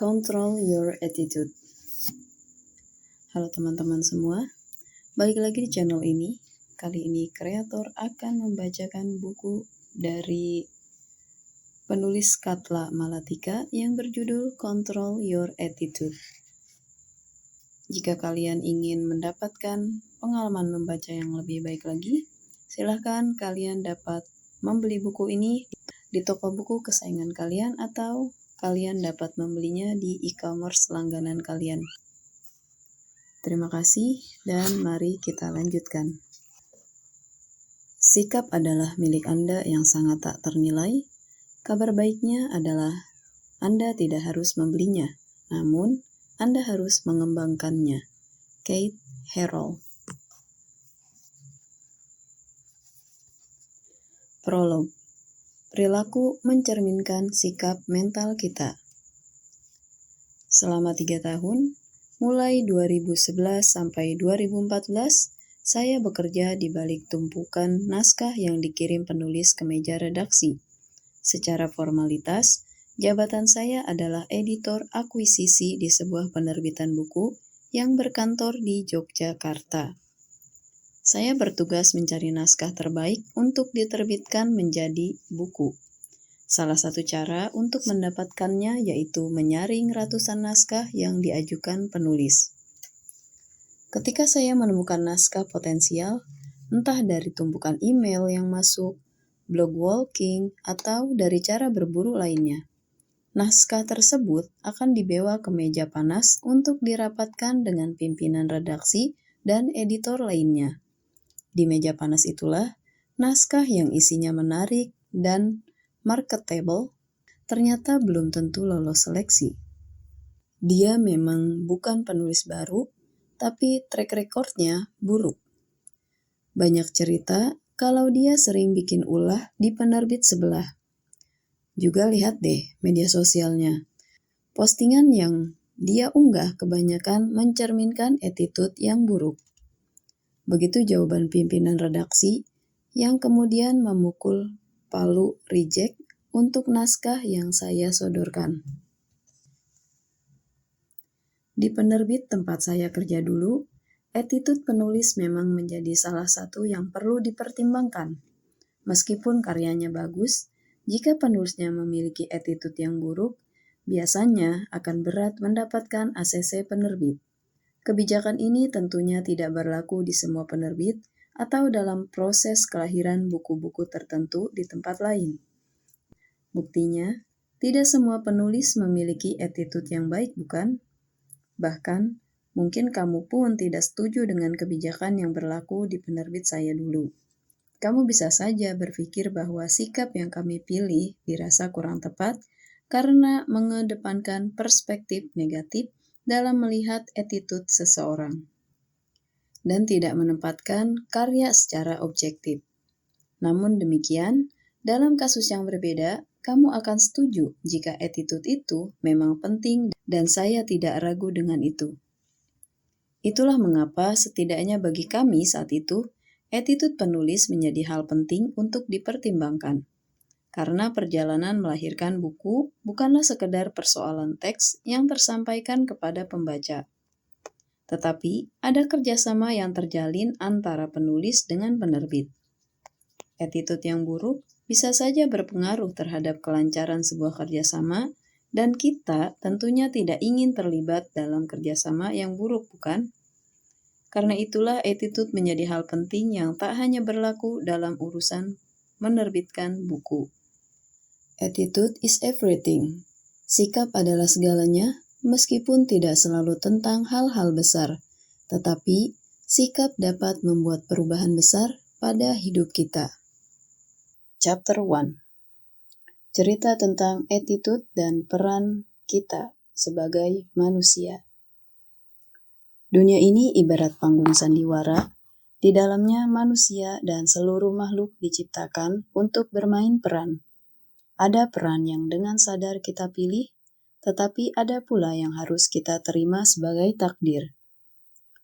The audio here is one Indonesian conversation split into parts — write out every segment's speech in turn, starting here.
Control your attitude. Halo teman-teman semua, balik lagi di channel ini. Kali ini kreator akan membacakan buku dari penulis Katla Malatika yang berjudul Control Your Attitude. Jika kalian ingin mendapatkan pengalaman membaca yang lebih baik lagi, silahkan kalian dapat membeli buku ini di toko buku kesayangan kalian atau kalian dapat membelinya di e-commerce langganan kalian. Terima kasih dan mari kita lanjutkan. Sikap adalah milik Anda yang sangat tak ternilai. Kabar baiknya adalah Anda tidak harus membelinya, namun Anda harus mengembangkannya. Kate Harrell. Prolog. Perilaku mencerminkan sikap mental kita. Selama 3 tahun, mulai 2011 sampai 2014, saya bekerja di balik tumpukan naskah yang dikirim penulis ke meja redaksi. Secara formalitas, jabatan saya adalah editor akuisisi di sebuah penerbitan buku yang berkantor di Yogyakarta. Saya bertugas mencari naskah terbaik untuk diterbitkan menjadi buku. Salah satu cara untuk mendapatkannya yaitu menyaring ratusan naskah yang diajukan penulis. Ketika saya menemukan naskah potensial, entah dari tumpukan email yang masuk, blog walking, atau dari cara berburu lainnya, naskah tersebut akan dibawa ke meja panas untuk dirapatkan dengan pimpinan redaksi dan editor lainnya. Di meja panas itulah, naskah yang isinya menarik dan marketable ternyata belum tentu lolos seleksi. Dia memang bukan penulis baru, tapi track record-nya buruk. Banyak cerita kalau dia sering bikin ulah di penerbit sebelah. Juga lihat deh media sosialnya. Postingan yang dia unggah kebanyakan mencerminkan attitude yang buruk. Begitu jawaban pimpinan redaksi yang kemudian memukul palu reject untuk naskah yang saya sodorkan. Di penerbit tempat saya kerja dulu, attitude penulis memang menjadi salah satu yang perlu dipertimbangkan. Meskipun karyanya bagus, jika penulisnya memiliki attitude yang buruk, biasanya akan berat mendapatkan ACC penerbit. Kebijakan ini tentunya tidak berlaku di semua penerbit atau dalam proses kelahiran buku-buku tertentu di tempat lain. Buktinya, tidak semua penulis memiliki attitude yang baik, bukan? Bahkan, mungkin kamu pun tidak setuju dengan kebijakan yang berlaku di penerbit saya dulu. Kamu bisa saja berpikir bahwa sikap yang kami pilih dirasa kurang tepat karena mengedepankan perspektif negatif dalam melihat attitude seseorang, dan tidak menempatkan karya secara objektif. Namun demikian, dalam kasus yang berbeda, kamu akan setuju jika attitude itu memang penting dan saya tidak ragu dengan itu. Itulah mengapa setidaknya bagi kami saat itu, attitude penulis menjadi hal penting untuk dipertimbangkan. Karena perjalanan melahirkan buku bukanlah sekedar persoalan teks yang tersampaikan kepada pembaca. Tetapi ada kerjasama yang terjalin antara penulis dengan penerbit. Attitude yang buruk bisa saja berpengaruh terhadap kelancaran sebuah kerjasama, dan kita tentunya tidak ingin terlibat dalam kerjasama yang buruk, bukan? Karena itulah attitude menjadi hal penting yang tak hanya berlaku dalam urusan menerbitkan buku. Attitude is everything. Sikap adalah segalanya, meskipun tidak selalu tentang hal-hal besar, tetapi sikap dapat membuat perubahan besar pada hidup kita. Chapter 1. Cerita tentang attitude dan peran kita sebagai manusia. Dunia ini ibarat panggung sandiwara, di dalamnya manusia dan seluruh makhluk diciptakan untuk bermain peran. Ada peran yang dengan sadar kita pilih, tetapi ada pula yang harus kita terima sebagai takdir.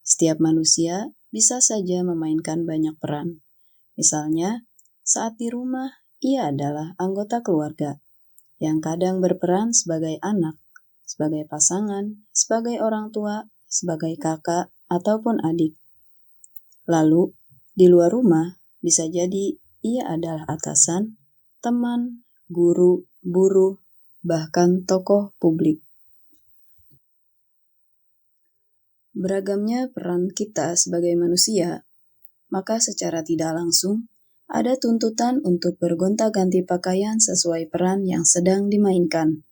Setiap manusia bisa saja memainkan banyak peran. Misalnya, saat di rumah, ia adalah anggota keluarga, yang kadang berperan sebagai anak, sebagai pasangan, sebagai orang tua, sebagai kakak, ataupun adik. Lalu, di luar rumah, bisa jadi ia adalah atasan, teman, guru, buruh, bahkan tokoh publik. Beragamnya peran kita sebagai manusia, maka secara tidak langsung ada tuntutan untuk bergonta-ganti pakaian sesuai peran yang sedang dimainkan.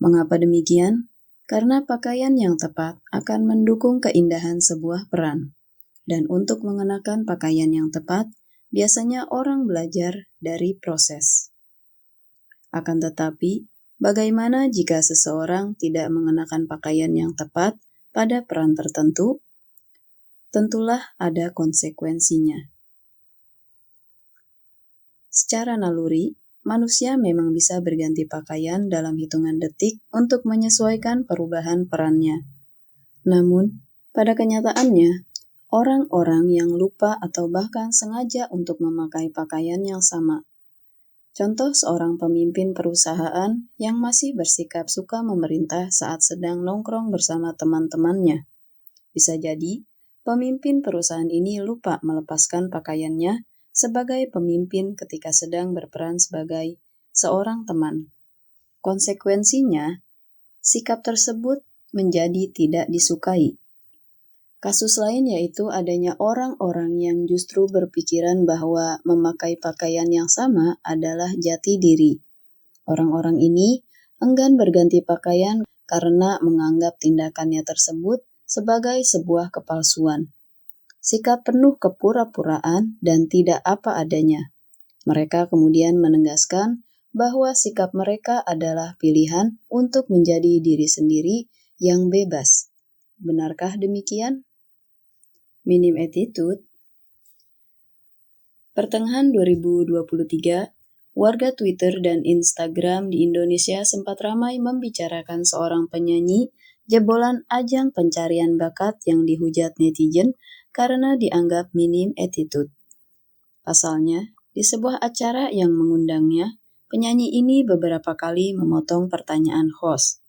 Mengapa demikian? Karena pakaian yang tepat akan mendukung keindahan sebuah peran. Dan untuk mengenakan pakaian yang tepat, biasanya orang belajar dari proses. Akan tetapi, bagaimana jika seseorang tidak mengenakan pakaian yang tepat pada peran tertentu? Tentulah ada konsekuensinya. Secara naluri, manusia memang bisa berganti pakaian dalam hitungan detik untuk menyesuaikan perubahan perannya. Namun, pada kenyataannya, orang-orang yang lupa atau bahkan sengaja untuk memakai pakaian yang sama. Contoh seorang pemimpin perusahaan yang masih bersikap suka memerintah saat sedang nongkrong bersama teman-temannya. Bisa jadi, pemimpin perusahaan ini lupa melepaskan pakaiannya sebagai pemimpin ketika sedang berperan sebagai seorang teman. Konsekuensinya, sikap tersebut menjadi tidak disukai. Kasus lain yaitu adanya orang-orang yang justru berpikiran bahwa memakai pakaian yang sama adalah jati diri. Orang-orang ini enggan berganti pakaian karena menganggap tindakannya tersebut sebagai sebuah kepalsuan. Sikap penuh kepura-puraan dan tidak apa adanya. Mereka kemudian menegaskan bahwa sikap mereka adalah pilihan untuk menjadi diri sendiri yang bebas. Benarkah demikian? Minim attitude. Pertengahan 2023, warga Twitter dan Instagram di Indonesia sempat ramai membicarakan seorang penyanyi jebolan ajang pencarian bakat yang dihujat netizen karena dianggap minim attitude. Pasalnya, di sebuah acara yang mengundangnya, penyanyi ini beberapa kali memotong pertanyaan host.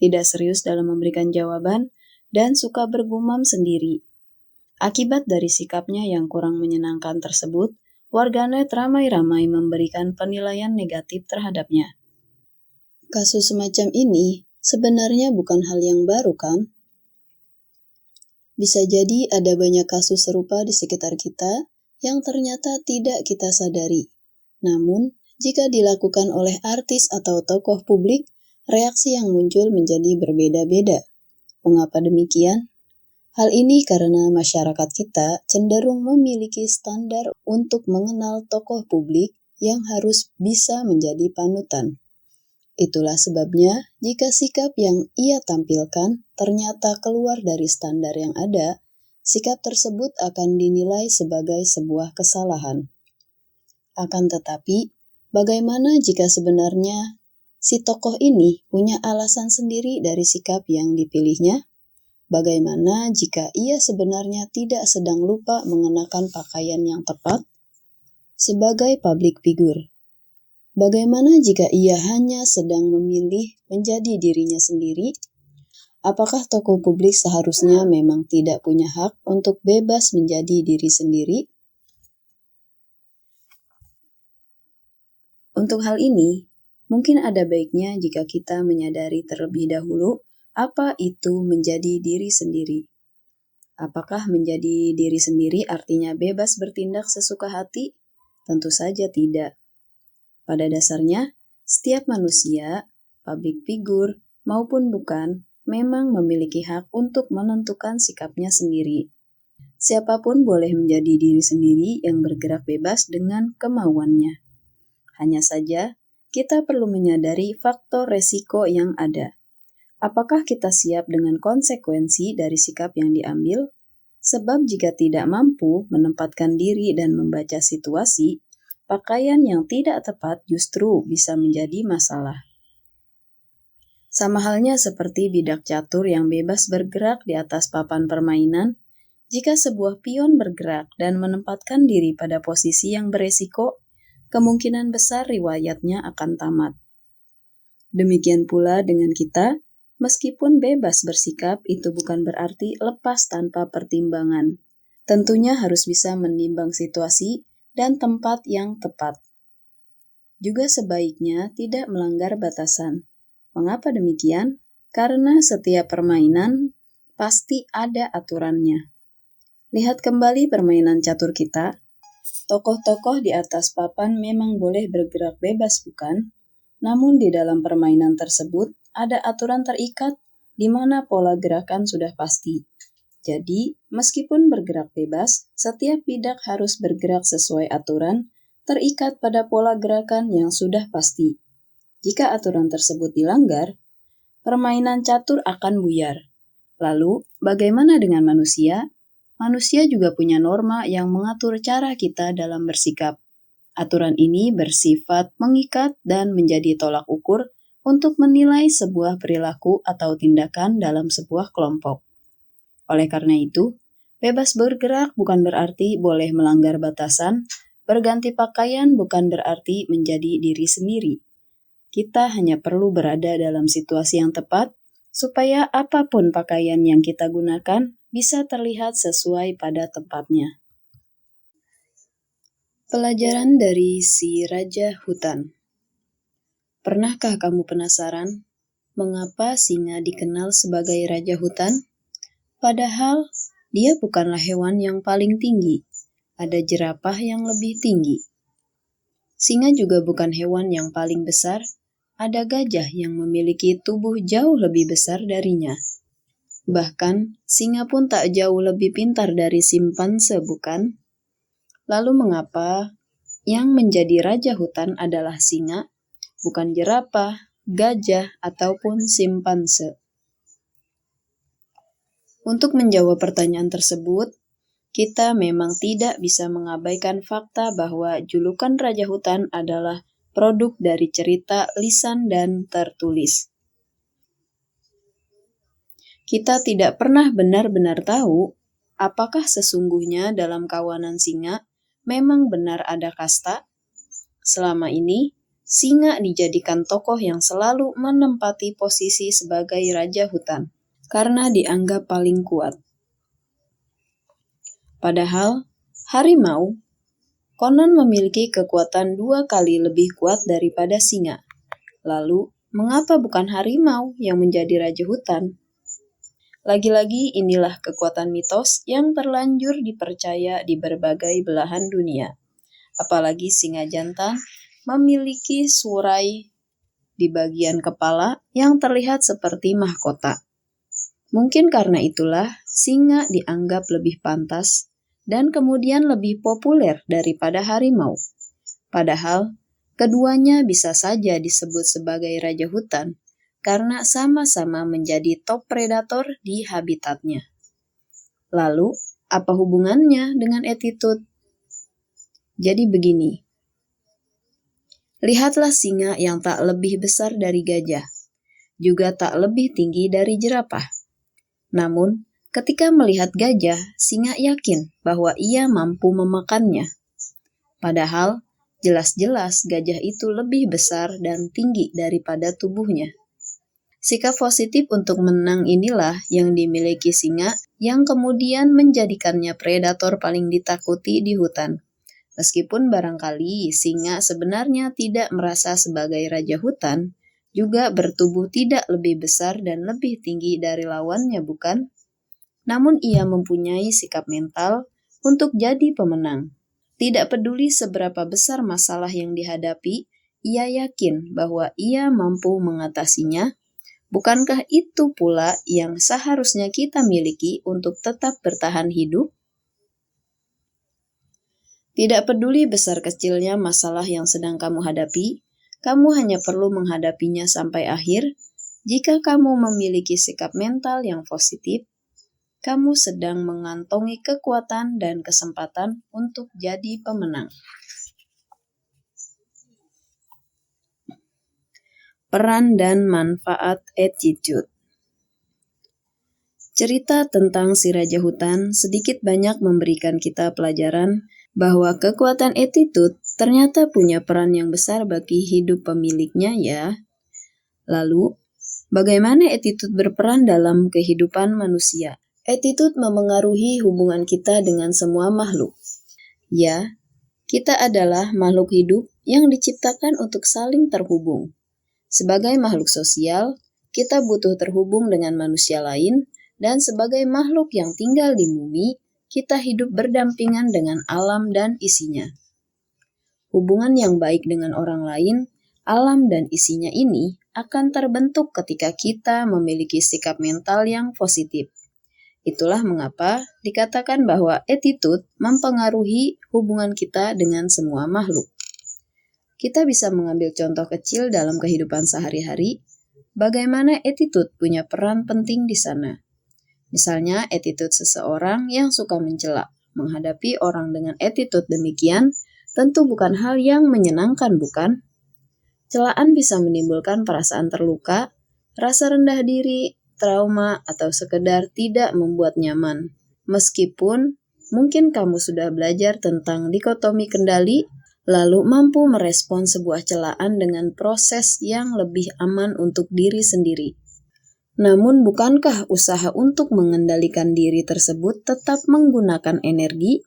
Tidak serius dalam memberikan jawaban dan suka bergumam sendiri. Akibat dari sikapnya yang kurang menyenangkan tersebut, warganet ramai-ramai memberikan penilaian negatif terhadapnya. Kasus semacam ini sebenarnya bukan hal yang baru, kan? Bisa jadi ada banyak kasus serupa di sekitar kita yang ternyata tidak kita sadari. Namun, jika dilakukan oleh artis atau tokoh publik, reaksi yang muncul menjadi berbeda-beda. Mengapa demikian? Hal ini karena masyarakat kita cenderung memiliki standar untuk mengenal tokoh publik yang harus bisa menjadi panutan. Itulah sebabnya, jika sikap yang ia tampilkan ternyata keluar dari standar yang ada, sikap tersebut akan dinilai sebagai sebuah kesalahan. Akan tetapi, bagaimana jika sebenarnya si tokoh ini punya alasan sendiri dari sikap yang dipilihnya? Bagaimana jika ia sebenarnya tidak sedang lupa mengenakan pakaian yang tepat sebagai public figure? Bagaimana jika ia hanya sedang memilih menjadi dirinya sendiri? Apakah tokoh publik seharusnya memang tidak punya hak untuk bebas menjadi diri sendiri? Untuk hal ini, mungkin ada baiknya jika kita menyadari terlebih dahulu apa itu menjadi diri sendiri. Apakah menjadi diri sendiri artinya bebas bertindak sesuka hati? Tentu saja tidak. Pada dasarnya, setiap manusia, public figure maupun bukan, memang memiliki hak untuk menentukan sikapnya sendiri. Siapapun boleh menjadi diri sendiri yang bergerak bebas dengan kemauannya. Hanya saja, kita perlu menyadari faktor resiko yang ada. Apakah kita siap dengan konsekuensi dari sikap yang diambil? Sebab jika tidak mampu menempatkan diri dan membaca situasi, pakaian yang tidak tepat justru bisa menjadi masalah. Sama halnya seperti bidak catur yang bebas bergerak di atas papan permainan, jika sebuah pion bergerak dan menempatkan diri pada posisi yang beresiko, kemungkinan besar riwayatnya akan tamat. Demikian pula dengan kita, meskipun bebas bersikap, itu bukan berarti lepas tanpa pertimbangan. Tentunya harus bisa menimbang situasi dan tempat yang tepat. Juga sebaiknya tidak melanggar batasan. Mengapa demikian? Karena setiap permainan pasti ada aturannya. Lihat kembali permainan catur kita. Tokoh-tokoh di atas papan memang boleh bergerak bebas, bukan? Namun di dalam permainan tersebut ada aturan terikat di mana pola gerakan sudah pasti. Jadi, meskipun bergerak bebas, setiap bidak harus bergerak sesuai aturan, terikat pada pola gerakan yang sudah pasti. Jika aturan tersebut dilanggar, permainan catur akan buyar. Lalu, bagaimana dengan manusia? Manusia juga punya norma yang mengatur cara kita dalam bersikap. Aturan ini bersifat mengikat dan menjadi tolak ukur untuk menilai sebuah perilaku atau tindakan dalam sebuah kelompok. Oleh karena itu, bebas bergerak bukan berarti boleh melanggar batasan, berganti pakaian bukan berarti menjadi diri sendiri. Kita hanya perlu berada dalam situasi yang tepat, supaya apapun pakaian yang kita gunakan bisa terlihat sesuai pada tempatnya. Pelajaran dari si Raja Hutan. Pernahkah kamu penasaran mengapa singa dikenal sebagai Raja Hutan? Padahal dia bukanlah hewan yang paling tinggi. Ada jerapah yang lebih tinggi. Singa juga bukan hewan yang paling besar. Ada gajah yang memiliki tubuh jauh lebih besar darinya. Bahkan, singa pun tak jauh lebih pintar dari simpanse, bukan? Lalu mengapa yang menjadi raja hutan adalah singa, bukan jerapah, gajah, ataupun simpanse? Untuk menjawab pertanyaan tersebut, kita memang tidak bisa mengabaikan fakta bahwa julukan Raja Hutan adalah produk dari cerita lisan dan tertulis. Kita tidak pernah benar-benar tahu apakah sesungguhnya dalam kawanan singa memang benar ada kasta. Selama ini, singa dijadikan tokoh yang selalu menempati posisi sebagai Raja Hutan karena dianggap paling kuat. Padahal, harimau konon memiliki kekuatan 2 kali lebih kuat daripada singa. Lalu, mengapa bukan harimau yang menjadi Raja Hutan? Lagi-lagi inilah kekuatan mitos yang terlanjur dipercaya di berbagai belahan dunia. Apalagi singa jantan memiliki surai di bagian kepala yang terlihat seperti mahkota. Mungkin karena itulah singa dianggap lebih pantas dan kemudian lebih populer daripada harimau. Padahal, keduanya bisa saja disebut sebagai Raja Hutan karena sama-sama menjadi top predator di habitatnya. Lalu, apa hubungannya dengan attitude? Jadi begini, lihatlah singa yang tak lebih besar dari gajah, juga tak lebih tinggi dari jerapah. Namun, ketika melihat gajah, singa yakin bahwa ia mampu memakannya. Padahal, jelas-jelas gajah itu lebih besar dan tinggi daripada tubuhnya. Sikap positif untuk menang inilah yang dimiliki singa yang kemudian menjadikannya predator paling ditakuti di hutan. Meskipun barangkali singa sebenarnya tidak merasa sebagai raja hutan, juga bertubuh tidak lebih besar dan lebih tinggi dari lawannya, bukan? Namun ia mempunyai sikap mental untuk jadi pemenang. Tidak peduli seberapa besar masalah yang dihadapi, ia yakin bahwa ia mampu mengatasinya. Bukankah itu pula yang seharusnya kita miliki untuk tetap bertahan hidup? Tidak peduli besar kecilnya masalah yang sedang kamu hadapi, kamu hanya perlu menghadapinya sampai akhir. Jika kamu memiliki sikap mental yang positif, kamu sedang mengantongi kekuatan dan kesempatan untuk jadi pemenang. Peran dan manfaat attitude. Cerita tentang si Raja Hutan sedikit banyak memberikan kita pelajaran bahwa kekuatan attitude ternyata punya peran yang besar bagi hidup pemiliknya ya. Lalu, bagaimana attitude berperan dalam kehidupan manusia? Attitude memengaruhi hubungan kita dengan semua makhluk. Ya, kita adalah makhluk hidup yang diciptakan untuk saling terhubung. Sebagai makhluk sosial, kita butuh terhubung dengan manusia lain, dan sebagai makhluk yang tinggal di bumi, kita hidup berdampingan dengan alam dan isinya. Hubungan yang baik dengan orang lain, alam dan isinya ini akan terbentuk ketika kita memiliki sikap mental yang positif. Itulah mengapa dikatakan bahwa attitude mempengaruhi hubungan kita dengan semua makhluk. Kita bisa mengambil contoh kecil dalam kehidupan sehari-hari, bagaimana attitude punya peran penting di sana. Misalnya, attitude seseorang yang suka mencela. Menghadapi orang dengan attitude demikian, tentu bukan hal yang menyenangkan, bukan? Celaan bisa menimbulkan perasaan terluka, rasa rendah diri, trauma, atau sekedar tidak membuat nyaman. Meskipun mungkin kamu sudah belajar tentang dikotomi kendali, lalu mampu merespon sebuah celaan dengan proses yang lebih aman untuk diri sendiri. Namun bukankah usaha untuk mengendalikan diri tersebut tetap menggunakan energi?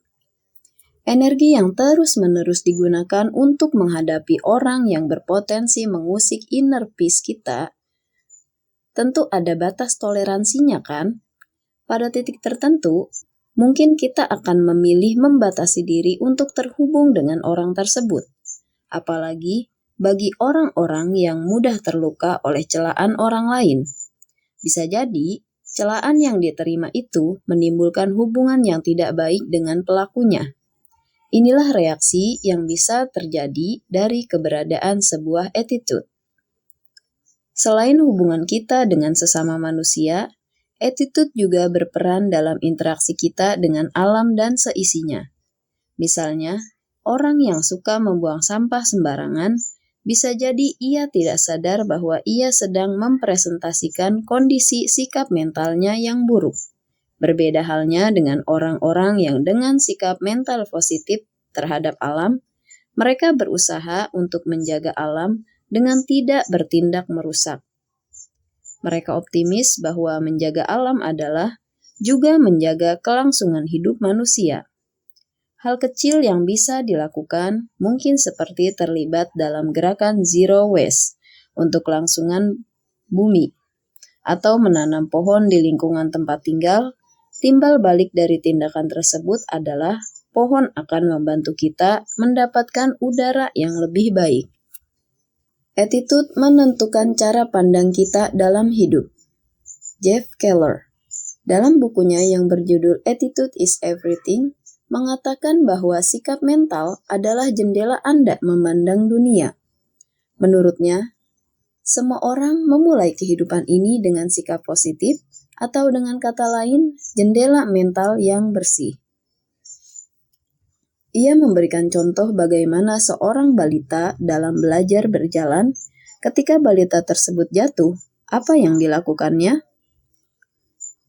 Energi yang terus-menerus digunakan untuk menghadapi orang yang berpotensi mengusik inner peace kita, tentu ada batas toleransinya kan? Pada titik tertentu, mungkin kita akan memilih membatasi diri untuk terhubung dengan orang tersebut. Apalagi bagi orang-orang yang mudah terluka oleh celaan orang lain. Bisa jadi, celaan yang diterima itu menimbulkan hubungan yang tidak baik dengan pelakunya. Inilah reaksi yang bisa terjadi dari keberadaan sebuah attitude. Selain hubungan kita dengan sesama manusia, attitude juga berperan dalam interaksi kita dengan alam dan seisinya. Misalnya, orang yang suka membuang sampah sembarangan, bisa jadi ia tidak sadar bahwa ia sedang mempresentasikan kondisi sikap mentalnya yang buruk. Berbeda halnya dengan orang-orang yang dengan sikap mental positif terhadap alam, mereka berusaha untuk menjaga alam dengan tidak bertindak merusak. Mereka optimis bahwa menjaga alam adalah juga menjaga kelangsungan hidup manusia. Hal kecil yang bisa dilakukan mungkin seperti terlibat dalam gerakan Zero Waste untuk kelangsungan bumi, atau menanam pohon di lingkungan tempat tinggal. Timbal balik dari tindakan tersebut adalah pohon akan membantu kita mendapatkan udara yang lebih baik. Attitude menentukan cara pandang kita dalam hidup. Jeff Keller, dalam bukunya yang berjudul Attitude is Everything, mengatakan bahwa sikap mental adalah jendela Anda memandang dunia. Menurutnya, semua orang memulai kehidupan ini dengan sikap positif, atau dengan kata lain, jendela mental yang bersih. Ia memberikan contoh bagaimana seorang balita dalam belajar berjalan, ketika balita tersebut jatuh, apa yang dilakukannya?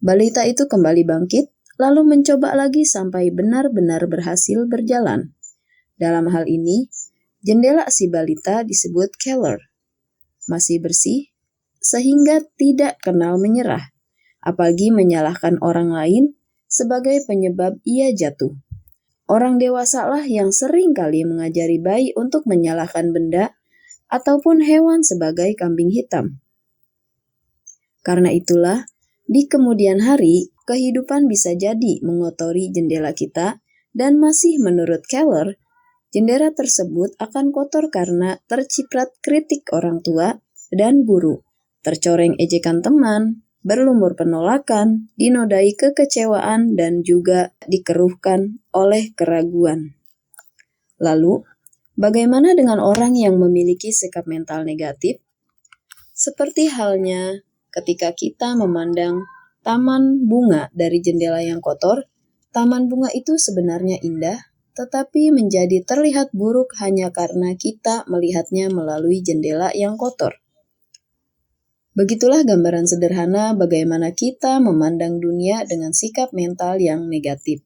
Balita itu kembali bangkit, lalu mencoba lagi sampai benar-benar berhasil berjalan. Dalam hal ini, jendela si balita disebut Keller. Masih bersih, sehingga tidak kenal menyerah, apalagi menyalahkan orang lain sebagai penyebab ia jatuh. Orang dewasalah yang sering kali mengajari bayi untuk menyalahkan benda ataupun hewan sebagai kambing hitam. Karena itulah, di kemudian hari, kehidupan bisa jadi mengotori jendela kita, dan masih menurut Keller, jendela tersebut akan kotor karena terciprat kritik orang tua dan guru, tercoreng ejekan teman, berlumur penolakan, dinodai kekecewaan, dan juga dikeruhkan oleh keraguan. Lalu, bagaimana dengan orang yang memiliki sikap mental negatif? Seperti halnya ketika kita memandang taman bunga dari jendela yang kotor, taman bunga itu sebenarnya indah, tetapi menjadi terlihat buruk hanya karena kita melihatnya melalui jendela yang kotor. Begitulah gambaran sederhana bagaimana kita memandang dunia dengan sikap mental yang negatif.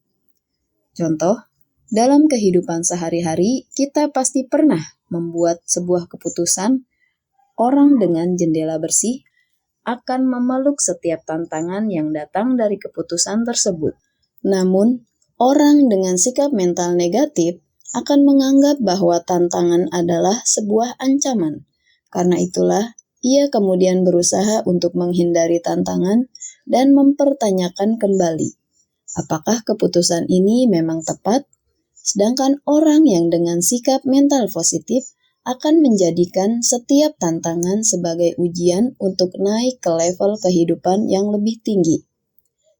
Contoh, dalam kehidupan sehari-hari, kita pasti pernah membuat sebuah keputusan orang dengan jendela bersih akan memeluk setiap tantangan yang datang dari keputusan tersebut. Namun, orang dengan sikap mental negatif akan menganggap bahwa tantangan adalah sebuah ancaman. Karena itulah, ia kemudian berusaha untuk menghindari tantangan dan mempertanyakan kembali, apakah keputusan ini memang tepat? Sedangkan orang yang dengan sikap mental positif akan menjadikan setiap tantangan sebagai ujian untuk naik ke level kehidupan yang lebih tinggi.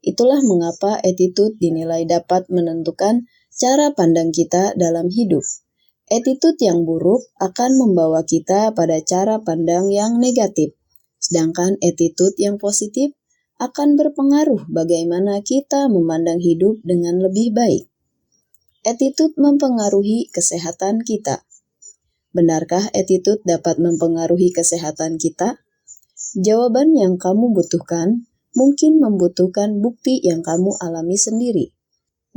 Itulah mengapa attitude dinilai dapat menentukan cara pandang kita dalam hidup. Attitude yang buruk akan membawa kita pada cara pandang yang negatif, sedangkan attitude yang positif akan berpengaruh bagaimana kita memandang hidup dengan lebih baik. Attitude mempengaruhi kesehatan kita. Benarkah attitude dapat mempengaruhi kesehatan kita? Jawaban yang kamu butuhkan mungkin membutuhkan bukti yang kamu alami sendiri.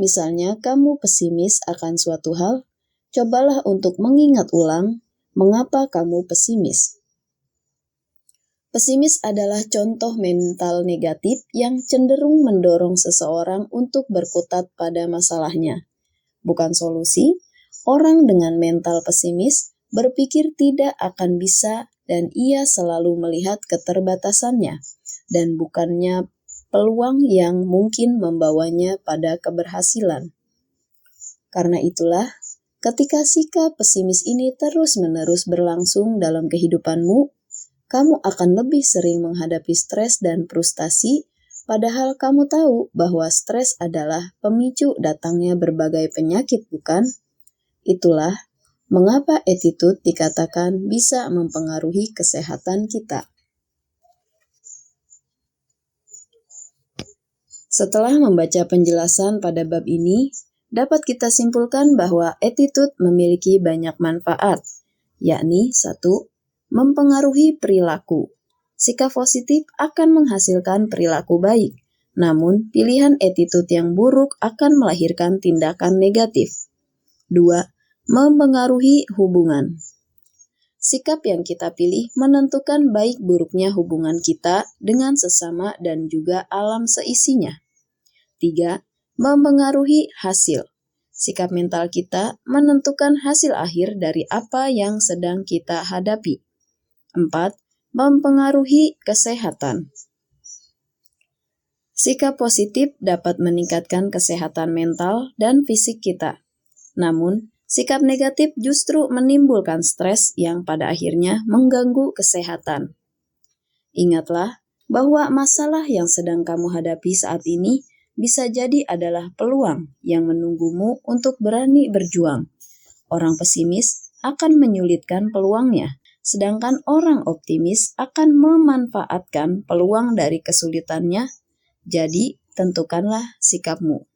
Misalnya kamu pesimis akan suatu hal, cobalah untuk mengingat ulang mengapa kamu pesimis. Pesimis adalah contoh mental negatif yang cenderung mendorong seseorang untuk berkutat pada masalahnya. Bukan solusi, orang dengan mental pesimis berpikir tidak akan bisa dan ia selalu melihat keterbatasannya dan bukannya peluang yang mungkin membawanya pada keberhasilan. Karena itulah, ketika sikap pesimis ini terus-menerus berlangsung dalam kehidupanmu, kamu akan lebih sering menghadapi stres dan frustasi. Padahal kamu tahu bahwa stres adalah pemicu datangnya berbagai penyakit, bukan? Itulah mengapa attitude dikatakan bisa mempengaruhi kesehatan kita. Setelah membaca penjelasan pada bab ini, dapat kita simpulkan bahwa attitude memiliki banyak manfaat, yakni 1. Mempengaruhi perilaku. Sikap positif akan menghasilkan perilaku baik, namun pilihan attitude yang buruk akan melahirkan tindakan negatif. 2. Mempengaruhi hubungan. Sikap yang kita pilih menentukan baik buruknya hubungan kita dengan sesama dan juga alam seisinya. 3. Mempengaruhi hasil. Sikap mental kita menentukan hasil akhir dari apa yang sedang kita hadapi. 4. Mempengaruhi kesehatan. Sikap positif dapat meningkatkan kesehatan mental dan fisik kita. Namun, sikap negatif justru menimbulkan stres yang pada akhirnya mengganggu kesehatan. Ingatlah bahwa masalah yang sedang kamu hadapi saat ini bisa jadi adalah peluang yang menunggumu untuk berani berjuang. Orang pesimis akan menyulitkan peluangnya, sedangkan orang optimis akan memanfaatkan peluang dari kesulitannya. Jadi, tentukanlah sikapmu.